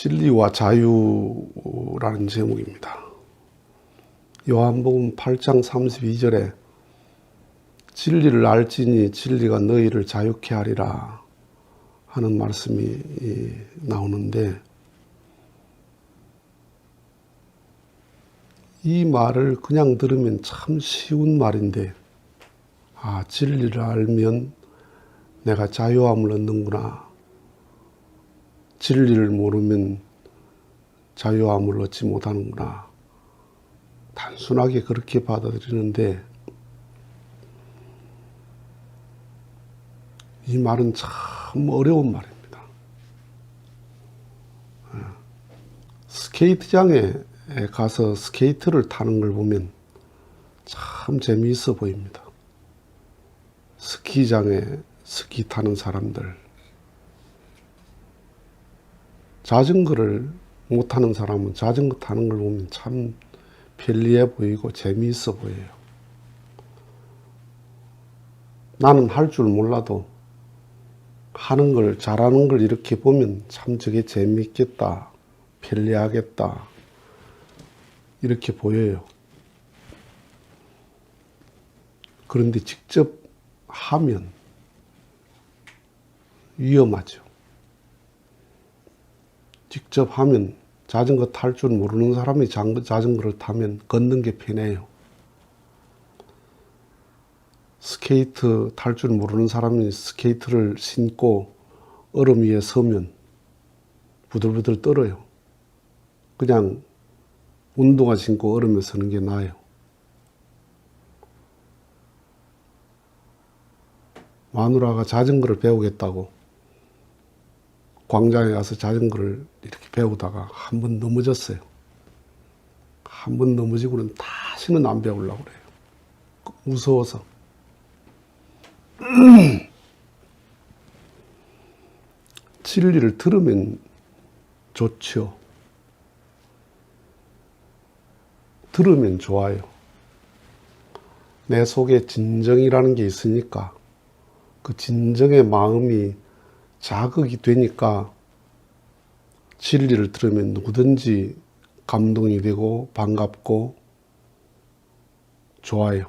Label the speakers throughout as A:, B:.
A: 진리와 자유라는 제목입니다. 요한복음 8장 32절에 진리를 알지니 진리가 너희를 자유케 하리라 하는 말씀이 나오는데, 이 말을 그냥 들으면 참 쉬운 말인데, 진리를 알면 내가 자유함을 얻는구나, 진리를 모르면 자유함을 얻지 못하는구나, 단순하게 그렇게 받아들이는데, 이 말은 참 어려운 말입니다. 스케이트장에 가서 스케이트를 타는 걸 보면 참 재미있어 보입니다. 스키장에 스키 타는 사람들, 자전거를 못 타는 사람은 자전거 타는 걸 보면 참 편리해 보이고 재미있어 보여요. 나는 할 줄 몰라도 하는 걸, 잘하는 걸 이렇게 보면 참 저게 재미있겠다, 편리하겠다, 이렇게 보여요. 그런데 직접 하면 위험하죠. 직접 하면, 자전거 탈 줄 모르는 사람이 자전거를 타면 걷는 게 편해요. 스케이트 탈 줄 모르는 사람이 스케이트를 신고 얼음 위에 서면 부들부들 떨어요. 그냥 운동화 신고 얼음에 서는 게 나아요. 마누라가 자전거를 배우겠다고 광장에 가서 자전거를 이렇게 배우다가 한 번 넘어졌어요. 한 번 넘어지고는 다시는 안 배우려고 그래요. 무서워서. 진리를 들으면 좋죠. 들으면 좋아요. 내 속에 진정이라는 게 있으니까 그 진정의 마음이 자극이 되니까 진리를 들으면 누구든지 감동이 되고 반갑고 좋아요.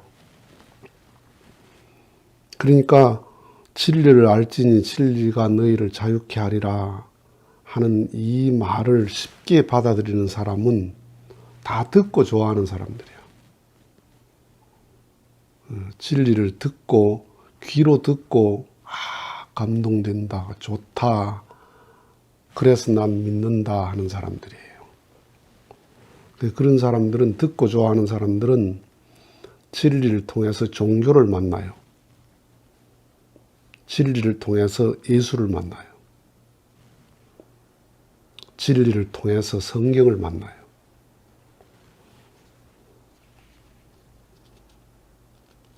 A: 그러니까 진리를 알지니 진리가 너희를 자유케 하리라 하는 이 말을 쉽게 받아들이는 사람은 다 듣고 좋아하는 사람들이에요. 진리를 듣고 귀로 듣고 감동된다, 좋다, 그래서 난 믿는다 하는 사람들이에요. 그런 사람들은, 듣고 좋아하는 사람들은 진리를 통해서 종교를 만나요. 진리를 통해서 예수를 만나요. 진리를 통해서 성경을 만나요.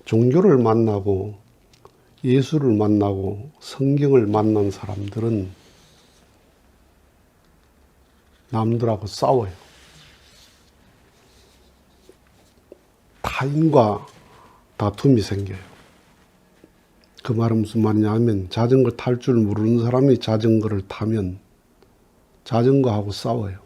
A: 종교를 만나고 예수를 만나고 성경을 만난 사람들은 남들하고 싸워요. 타인과 다툼이 생겨요. 그 말은 무슨 말이냐 하면, 자전거 탈 줄 모르는 사람이 자전거를 타면 자전거하고 싸워요.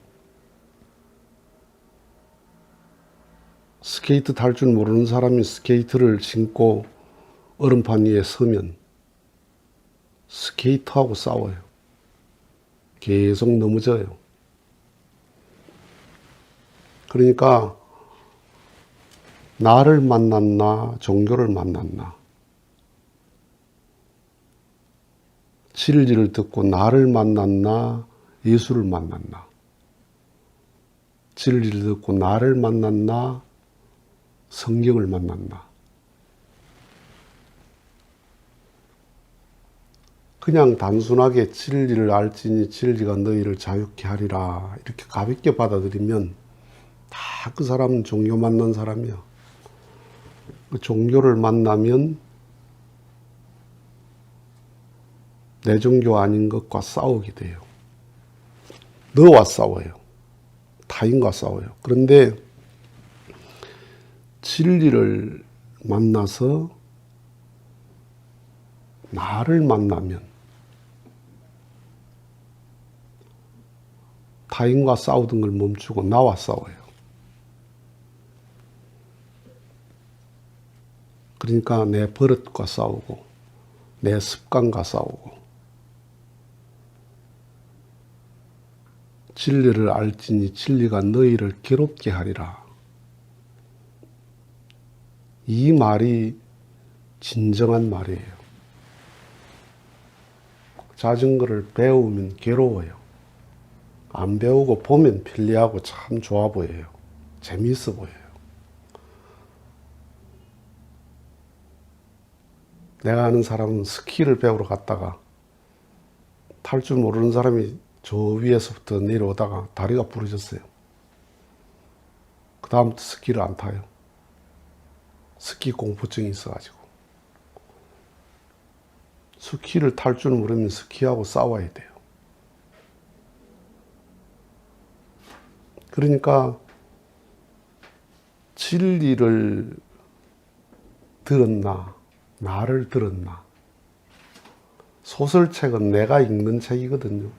A: 스케이트 탈 줄 모르는 사람이 스케이트를 신고 얼음판 위에 서면 스케이트하고 싸워요. 계속 넘어져요. 그러니까 나를 만났나 종교를 만났나, 진리를 듣고 나를 만났나 예수를 만났나, 진리를 듣고 나를 만났나 성경을 만났나. 그냥 단순하게 진리를 알지니 진리가 너희를 자유케 하리라 이렇게 가볍게 받아들이면 다 그 사람은 종교 만난 사람이야. 그 종교를 만나면 내 종교 아닌 것과 싸우게 돼요. 너와 싸워요. 타인과 싸워요. 그런데 진리를 만나서 나를 만나면 타인과 싸우던 걸 멈추고 나와 싸워요. 그러니까 내 버릇과 싸우고 내 습관과 싸우고 진리를 알지니 진리가 너희를 괴롭게 하리라. 이 말이 진정한 말이에요. 자전거를 배우면 괴로워요. 안 배우고 보면 편리하고 참 좋아 보여요. 재미있어 보여요. 내가 아는 사람은 스키를 배우러 갔다가 탈 줄 모르는 사람이 저 위에서부터 내려오다가 다리가 부러졌어요. 그 다음부터 스키를 안 타요. 스키 공포증이 있어가지고. 스키를 탈 줄 모르면 스키하고 싸워야 돼요. 그러니까 진리를 들었나 나를 들었나. 소설책은 내가 읽는 책이거든요.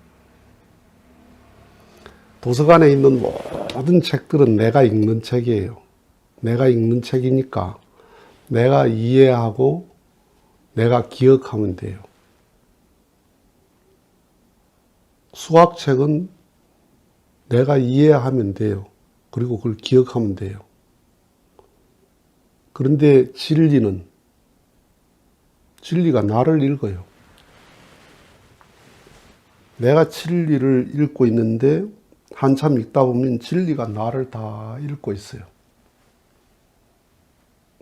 A: 도서관에 있는 모든 책들은 내가 읽는 책이에요. 내가 읽는 책이니까 내가 이해하고 내가 기억하면 돼요. 수학책은 내가 이해하면 돼요. 그리고 그걸 기억하면 돼요. 그런데 진리가 나를 읽어요. 내가 진리를 읽고 있는데 한참 읽다 보면 진리가 나를 다 읽고 있어요.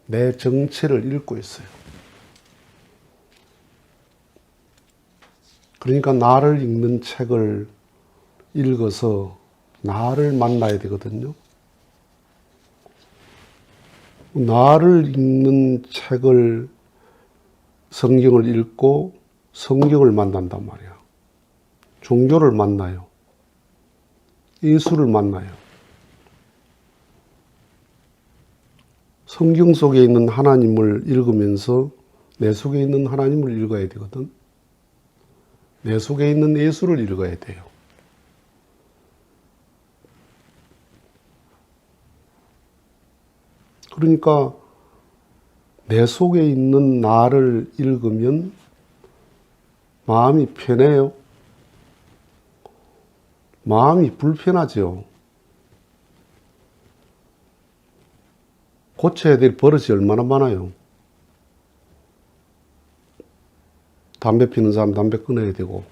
A: 내 정체를 읽고 있어요. 그러니까 나를 읽는 책을 읽어서 나를 만나야 되거든요. 나를 읽는 책을 성경을 읽고 성경을 만난단 말이야. 종교를 만나요. 예수를 만나요. 성경 속에 있는 하나님을 읽으면서 내 속에 있는 하나님을 읽어야 되거든. 내 속에 있는 예수를 읽어야 돼요. 그러니까 내 속에 있는 나를 읽으면 마음이 편해요. 마음이 불편하죠. 고쳐야 될 버릇이 얼마나 많아요. 담배 피는 사람 담배 끊어야 되고,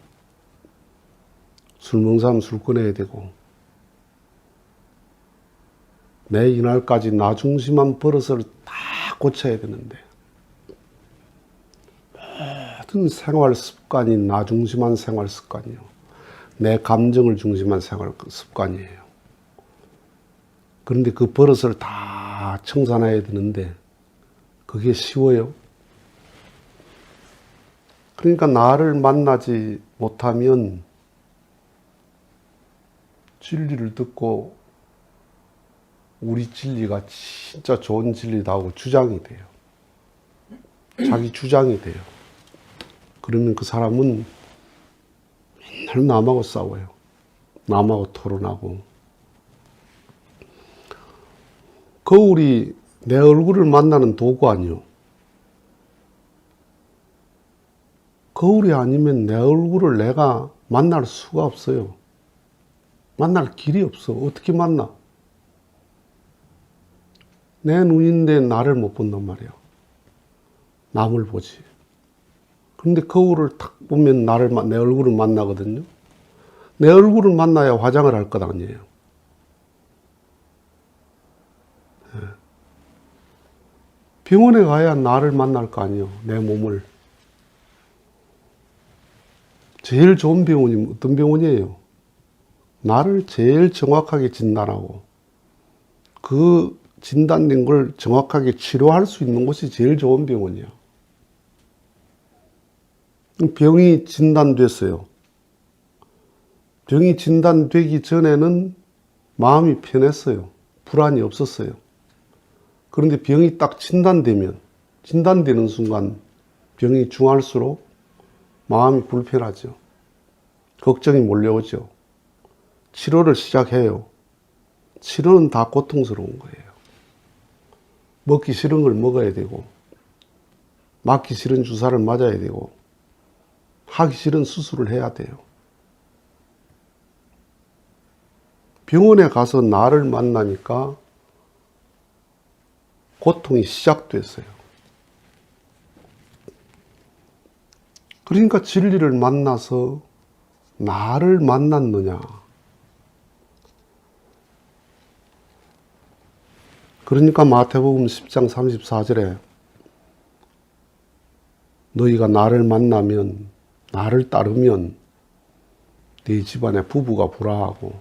A: 술 먹는 사람 술 끊어야 되고, 내 이날까지 나 중심한 버릇을 다 고쳐야 되는데, 모든 생활 습관이 나 중심한 생활 습관이요. 내 감정을 중심한 생활 습관이에요. 그런데 그 버릇을 다 청산해야 되는데, 그게 쉬워요? 그러니까 나를 만나지 못하면 진리를 듣고 우리 진리가 진짜 좋은 진리다 하고 주장이 돼요. 자기 주장이 돼요. 그러면 그 사람은 맨날 남하고 싸워요. 남하고 토론하고. 거울이 내 얼굴을 만나는 도구 아니요. 거울이 아니면 내 얼굴을 내가 만날 수가 없어요. 만날 길이 없어. 어떻게 만나? 내 눈인데 나를 못 본단 말이야. 남을 보지. 그런데 거울을 탁 보면 내 얼굴을 만나거든요. 내 얼굴을 만나야 화장을 할 것 아니에요. 병원에 가야 나를 만날 거 아니에요. 내 몸을. 제일 좋은 병원이 어떤 병원이에요? 나를 제일 정확하게 진단하고 그 진단된 걸 정확하게 치료할 수 있는 곳이 제일 좋은 병원이야. 병이 진단됐어요. 병이 진단되기 전에는 마음이 편했어요. 불안이 없었어요. 그런데 병이 딱 진단되는 순간 병이 중할수록 마음이 불편하죠. 걱정이 몰려오죠. 치료를 시작해요. 치료는 다 고통스러운 거예요. 먹기 싫은 걸 먹어야 되고, 맞기 싫은 주사를 맞아야 되고, 하기 싫은 수술을 해야 돼요. 병원에 가서 나를 만나니까 고통이 시작됐어요. 그러니까 진리를 만나서 나를 만났느냐. 그러니까 마태복음 10장 34절에 너희가 나를 만나면, 나를 따르면 네 집안에 부부가 불화하고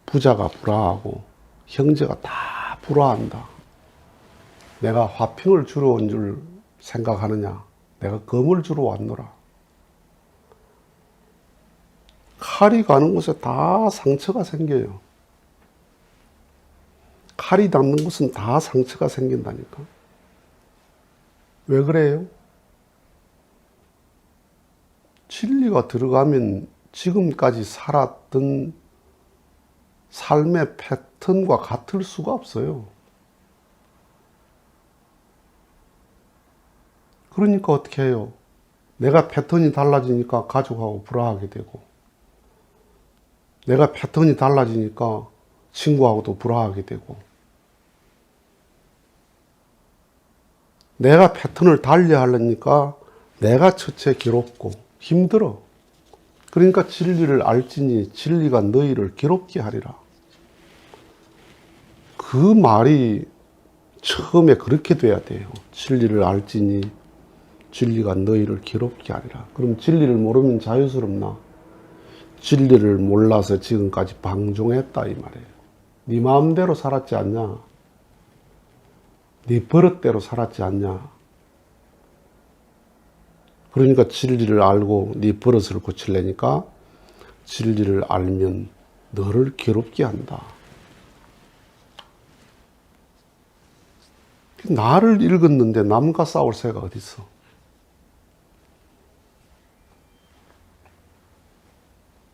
A: 부자가 불화하고 형제가 다 불화한다. 내가 화평을 주러 온 줄 생각하느냐? 내가 검을 주러 왔노라. 칼이 가는 곳에 다 상처가 생겨요. 칼이 닿는 곳은 다 상처가 생긴다니까. 왜 그래요? 진리가 들어가면 지금까지 살았던 삶의 패턴과 같을 수가 없어요. 그러니까 어떻게 해요? 내가 패턴이 달라지니까 가족하고 불화하게 되고, 내가 패턴이 달라지니까 친구하고도 불화하게 되고, 내가 패턴을 달리하려니까 내가 첫째 괴롭고 힘들어. 그러니까 진리를 알지니 진리가 너희를 괴롭게 하리라. 그 말이 처음에 그렇게 돼야 돼요. 진리를 알지니 진리가 너희를 괴롭게 하리라. 그럼 진리를 모르면 자유스럽나? 진리를 몰라서 지금까지 방종했다 이 말이에요. 네 마음대로 살았지 않냐? 네 버릇대로 살았지 않냐? 그러니까 진리를 알고 네 버릇을 고치려니까 진리를 알면 너를 괴롭게 한다. 나를 읽었는데 남과 싸울 새가 어디 있어?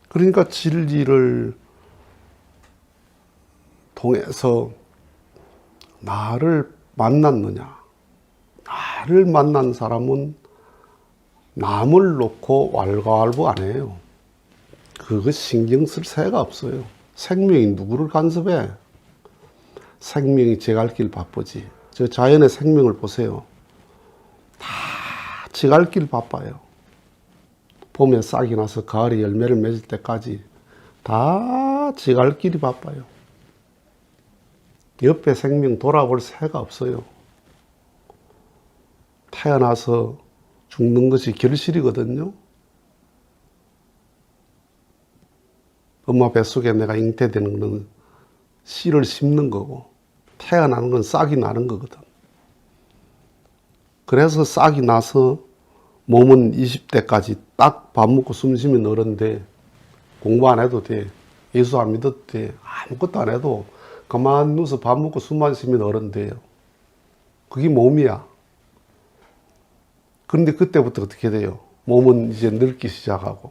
A: 그러니까 진리를 통해서 나를 만났느냐? 나를 만난 사람은 남을 놓고 왈가왈부 안 해요. 그거 신경 쓸 새가 없어요. 생명이 누구를 간섭해? 생명이 제 갈 길 바쁘지. 저 자연의 생명을 보세요. 다 제 갈 길 바빠요. 봄에 싹이 나서 가을에 열매를 맺을 때까지 다 제 갈 길이 바빠요. 옆에 생명 돌아볼 새가 없어요. 태어나서 죽는 것이 결실이거든요. 엄마 뱃속에 내가 잉태되는 것은 씨를 심는 거고, 태어나는 건 싹이 나는 거거든. 그래서 싹이 나서 몸은 20대까지 딱 밥 먹고 숨 쉬면 어른 돼. 공부 안 해도 돼. 예수 안 믿어도 돼. 아무것도 안 해도 가만 누워서 밥 먹고 숨만 쉬면 어른 돼요. 그게 몸이야. 그런데 그때부터 어떻게 돼요? 몸은 이제 늙기 시작하고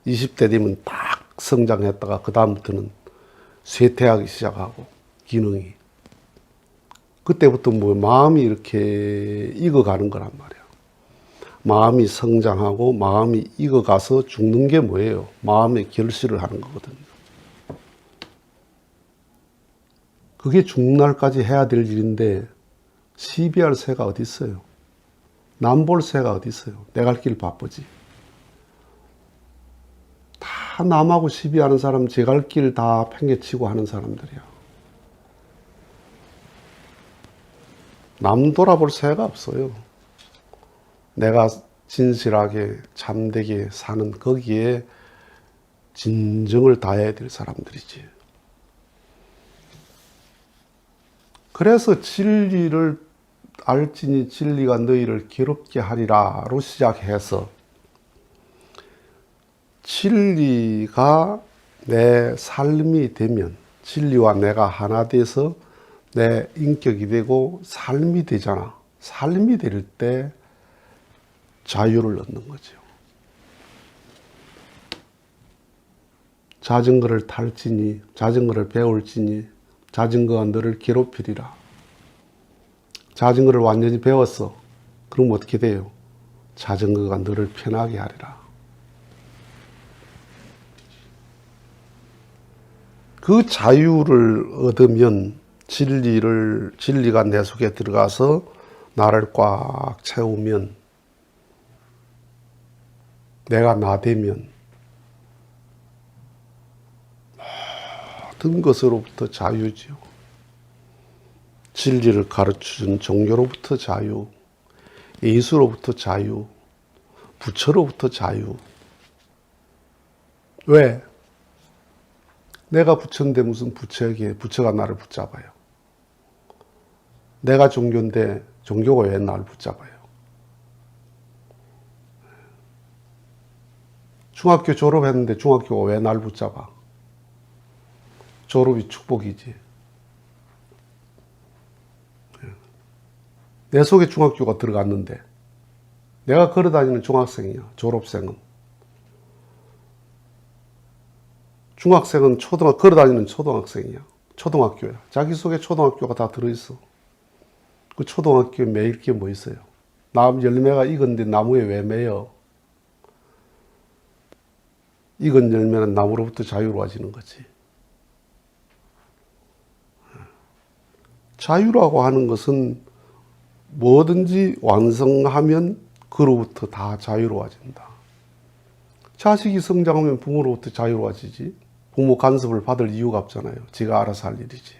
A: 20대 되면 딱 성장했다가 그 다음부터는 쇠퇴하기 시작하고 기능이. 그때부터 뭐 마음이 이렇게 익어가는 거란 말이야. 마음이 성장하고 마음이 익어가서 죽는 게 뭐예요? 마음의 결실을 하는 거거든요. 그게 죽는 날까지 해야 될 일인데 시비할 새가 어디 있어요? 남 볼 새가 어디 있어요? 내 갈 길 바쁘지. 다 남하고 시비하는 사람, 제 갈 길 다 팽개치고 하는 사람들이야. 남 돌아볼 새가 없어요. 내가 진실하게 참되게 사는 거기에 진정을 다해야 될 사람들이지. 그래서 진리를 알지니 진리가 너희를 괴롭게 하리라로 시작해서 진리가 내 삶이 되면, 진리와 내가 하나 돼서 내 인격이 되고 삶이 되잖아. 삶이 될 때 자유를 얻는 거죠. 자전거를 탈지니 자전거를 배울지니 자전거가 너를 괴롭히리라. 자전거를 완전히 배웠어. 그럼 어떻게 돼요? 자전거가 너를 편하게 하리라. 그 자유를 얻으면 진리가 내 속에 들어가서 나를 꽉 채우면, 내가 나 되면 모든 것으로부터 자유지요. 진리를 가르쳐준 종교로부터 자유, 예수로부터 자유, 부처로부터 자유. 왜? 내가 부처인데 무슨 부처에게 부처가 나를 붙잡아요. 내가 종교인데 종교가 왜 나를 붙잡아요. 중학교 졸업했는데 중학교가 왜 나를 붙잡아. 졸업이 축복이지. 내 속에 중학교가 들어갔는데 내가 걸어다니는 중학생이야. 졸업생은. 중학생은 걸어다니는 초등학생이야. 초등학교야. 자기 속에 초등학교가 다 들어있어. 그 초등학교에 매일 게 뭐 있어요? 열매가 익었는데 나무에 왜 매여? 익은 열매는 나무로부터 자유로워지는 거지. 자유라고 하는 것은 뭐든지 완성하면 그로부터 다 자유로워진다. 자식이 성장하면 부모로부터 자유로워지지. 부모 간섭을 받을 이유가 없잖아요. 지가 알아서 할 일이지.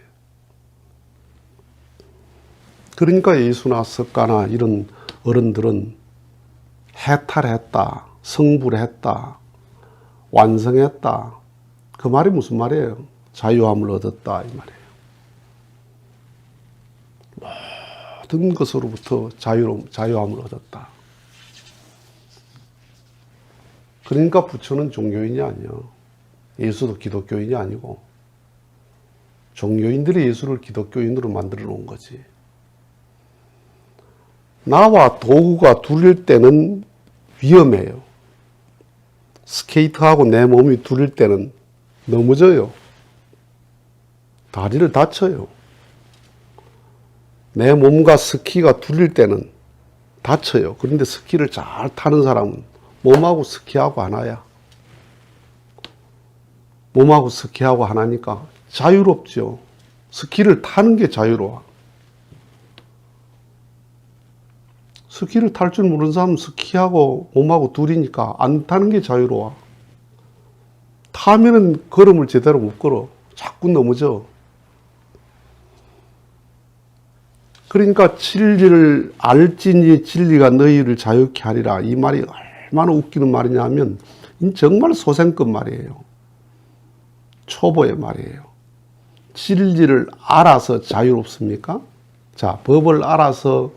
A: 그러니까 예수나 석가나 이런 어른들은 해탈했다, 성불했다, 완성했다. 그 말이 무슨 말이에요? 자유함을 얻었다 이 말이에요. 모든 것으로부터 자유함을 얻었다. 그러니까 부처는 종교인이 아니요. 예수도 기독교인이 아니고 종교인들이 예수를 기독교인으로 만들어 놓은 거지. 나와 도구가 둘일 때는 위험해요. 스케이트하고 내 몸이 둘일 때는 넘어져요. 다리를 다쳐요. 내 몸과 스키가 둘일 때는 다쳐요. 그런데 스키를 잘 타는 사람은 몸하고 스키하고 하나야. 몸하고 스키하고 하나니까 자유롭죠. 스키를 타는 게 자유로워. 스키를 탈 줄 모르는 사람은 스키하고 몸하고 둘이니까 안 타는 게 자유로워. 타면은 걸음을 제대로 못 걸어. 자꾸 넘어져. 그러니까 진리를 알지니 진리가 너희를 자유케 하리라. 이 말이 얼마나 웃기는 말이냐면 정말 소생급 말이에요. 초보의 말이에요. 진리를 알아서 자유롭습니까? 자, 법을 알아서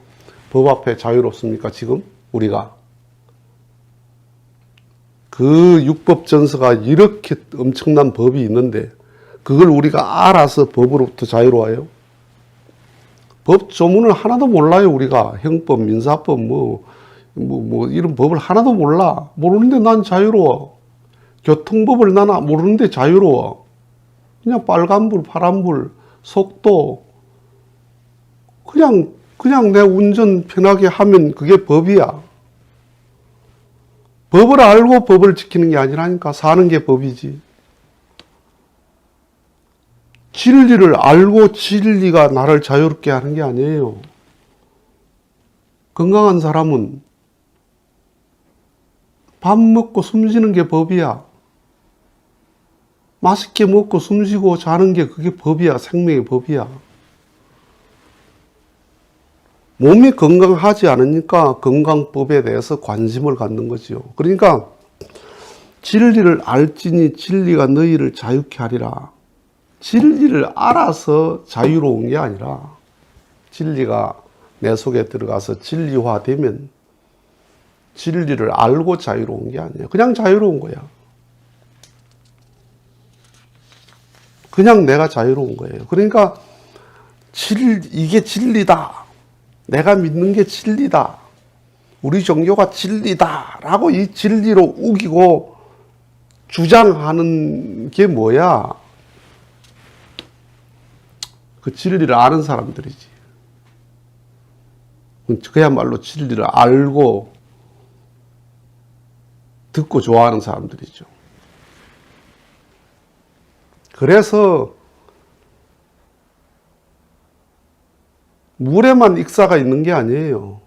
A: 법 앞에 자유롭습니까? 지금 우리가 그 육법전서가 이렇게 엄청난 법이 있는데 그걸 우리가 알아서 법으로부터 자유로워요? 법 조문을 하나도 몰라요. 우리가 형법, 민사법 이런 법을 하나도 몰라. 모르는데 난 자유로워. 교통법을 나는 모르는데 자유로워. 그냥 빨간불, 파란불, 속도 그냥 내 운전 편하게 하면 그게 법이야. 법을 알고 법을 지키는 게 아니라니까. 사는 게 법이지. 진리를 알고 진리가 나를 자유롭게 하는 게 아니에요. 건강한 사람은 밥 먹고 숨 쉬는 게 법이야. 맛있게 먹고 숨 쉬고 자는 게 그게 법이야. 생명의 법이야. 몸이 건강하지 않으니까 건강법에 대해서 관심을 갖는 거지요. 그러니까 진리를 알지니 진리가 너희를 자유케 하리라. 진리를 알아서 자유로운 게 아니라 진리가 내 속에 들어가서 진리화되면 진리를 알고 자유로운 게 아니에요. 그냥 자유로운 거야. 그냥 내가 자유로운 거예요. 그러니까 이게 진리다. 내가 믿는 게 진리다. 우리 종교가 진리다. 라고 이 진리로 우기고 주장하는 게 뭐야? 그 진리를 아는 사람들이지. 그야말로 진리를 알고 듣고 좋아하는 사람들이죠. 그래서 물에만 익사가 있는 게 아니에요.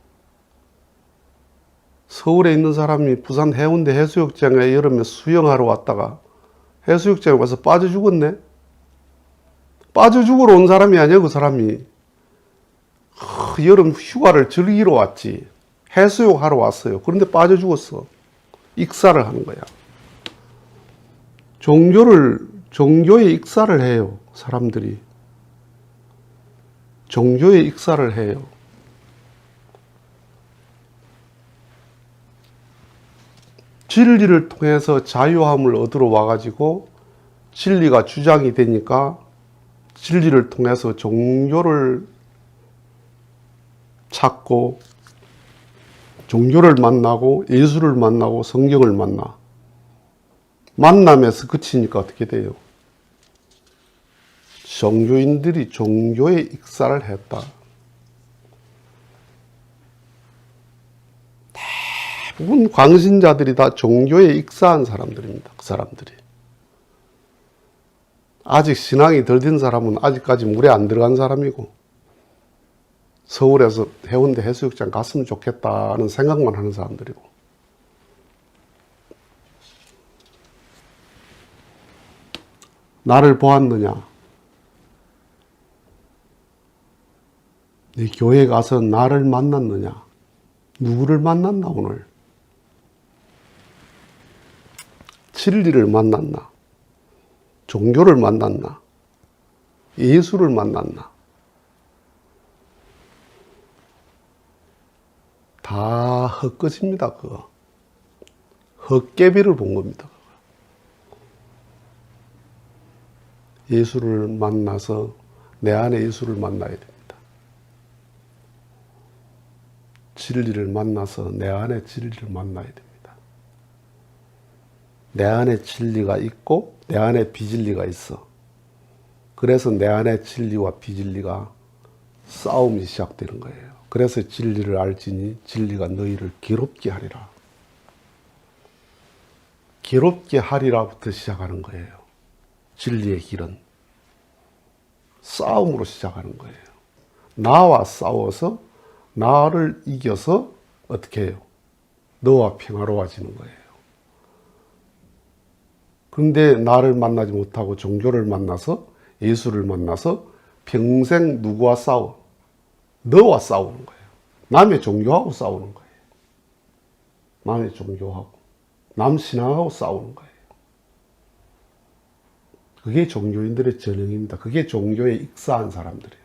A: 서울에 있는 사람이 부산 해운대 해수욕장에 여름에 수영하러 왔다가 해수욕장에 와서 빠져 죽었네? 빠져 죽으러 온 사람이 아니야, 그 사람이. 여름 휴가를 즐기러 왔지. 해수욕하러 왔어요. 그런데 빠져 죽었어. 익사를 하는 거야. 종교에 익사를 해요, 사람들이. 종교에 익사를 해요. 진리를 통해서 자유함을 얻으러 와가지고 진리가 주장이 되니까 진리를 통해서 종교를 찾고 종교를 만나고 예수를 만나고 성경을 만나. 만남에서 그치니까 어떻게 돼요? 종교인들이 종교에 익사를 했다. 대부분 광신자들이 다 종교에 익사한 사람들입니다. 그 사람들이. 아직 신앙이 덜 된 사람은 아직까지 물에 안 들어간 사람이고 서울에서 해운대 해수욕장 갔으면 좋겠다는 생각만 하는 사람들이고 나를 보았느냐? 네 교회 가서 나를 만났느냐? 누구를 만났나 오늘? 진리를 만났나? 종교를 만났나? 예수를 만났나? 다 헛것입니다. 그거. 헛개비를 본 겁니다. 예수를 만나서 내 안에 예수를 만나야 됩니다. 진리를 만나서 내 안에 진리를 만나야 됩니다. 내 안에 진리가 있고 내 안에 비진리가 있어. 그래서 내 안에 진리와 비진리가 싸움이 시작되는 거예요. 그래서 진리를 알지니 진리가 너희를 괴롭게 하리라. 괴롭게 하리라부터 시작하는 거예요. 진리의 길은 싸움으로 시작하는 거예요. 나와 싸워서 나를 이겨서 어떻게 해요? 너와 평화로워지는 거예요. 그런데 나를 만나지 못하고 종교를 만나서 예수를 만나서 평생 누구와 싸워? 너와 싸우는 거예요. 남의 종교하고 싸우는 거예요. 남의 종교하고 남 신앙하고 싸우는 거예요. 그게 종교인들의 전형입니다. 그게 종교에 익사한 사람들이에요.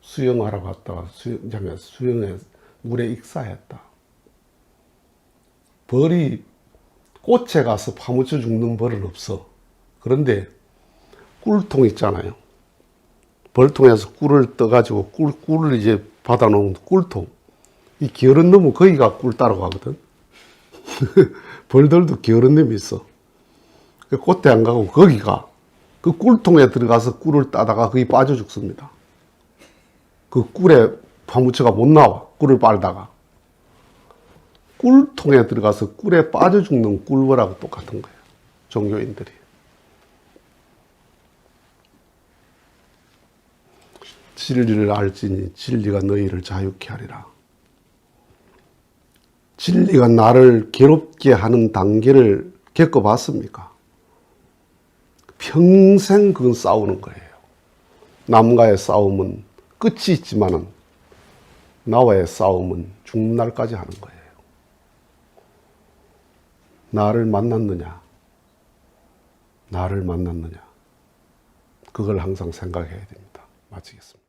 A: 수영하러 갔다가 수영에 물에 익사했다. 벌이 꽃에 가서 파묻혀 죽는 벌은 없어. 그런데 꿀통 있잖아요. 벌통에서 꿀을 떠가지고 꿀을 이제 받아놓은 꿀통. 이 게으른 놈은 거기가 꿀 따러 가거든. 벌들도 게으른 놈이 있어. 꽃에 안 가고 거기가 그 꿀통에 들어가서 꿀을 따다가 거기 빠져 죽습니다. 그 꿀에 파묻혀가 못 나와. 꿀을 빨다가. 꿀통에 들어가서 꿀에 빠져 죽는 꿀벌하고 똑같은 거예요. 종교인들이. 진리를 알지니 진리가 너희를 자유케 하리라. 진리가 나를 괴롭게 하는 단계를 겪어봤습니까? 평생 그건 싸우는 거예요. 남과의 싸움은 끝이 있지만은 나와의 싸움은 죽는 날까지 하는 거예요. 나를 만났느냐? 나를 만났느냐? 그걸 항상 생각해야 됩니다. 마치겠습니다.